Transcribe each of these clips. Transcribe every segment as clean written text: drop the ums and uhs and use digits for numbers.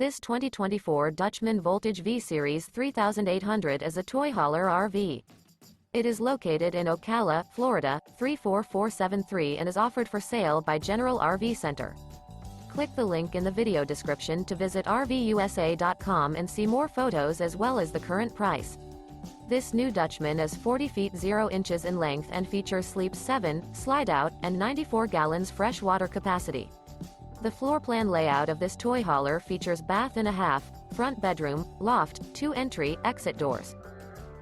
This 2024 Dutchmen Voltage V-Series 3800 is a toy hauler RV. It is located in Ocala, Florida, 34473 and is offered for sale by General RV Center. Click the link in the video description to visit RVUSA.com and see more photos as well as the current price. This new Dutchmen is 40 feet 0 inches in length and features Sleep 7, Slideout, and 94 gallons fresh water capacity. The floor plan layout of this toy hauler features bath and a half, front bedroom, loft, 2 entry, exit doors.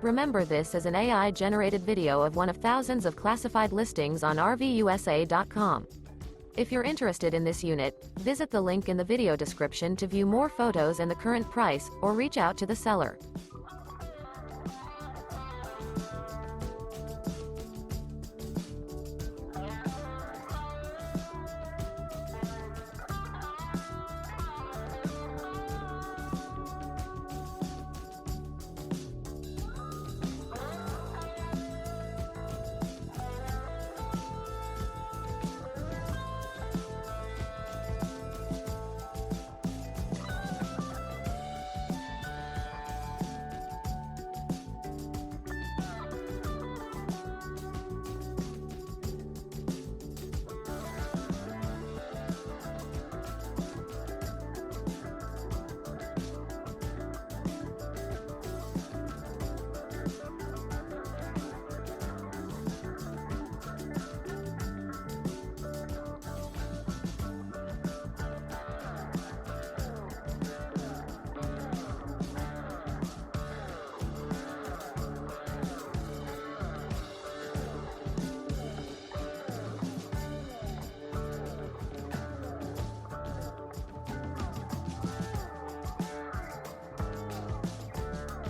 Remember, this is an AI-generated video of one of thousands of classified listings on RVUSA.com. If you're interested in this unit, visit the link in the video description to view more photos and the current price, or reach out to the seller.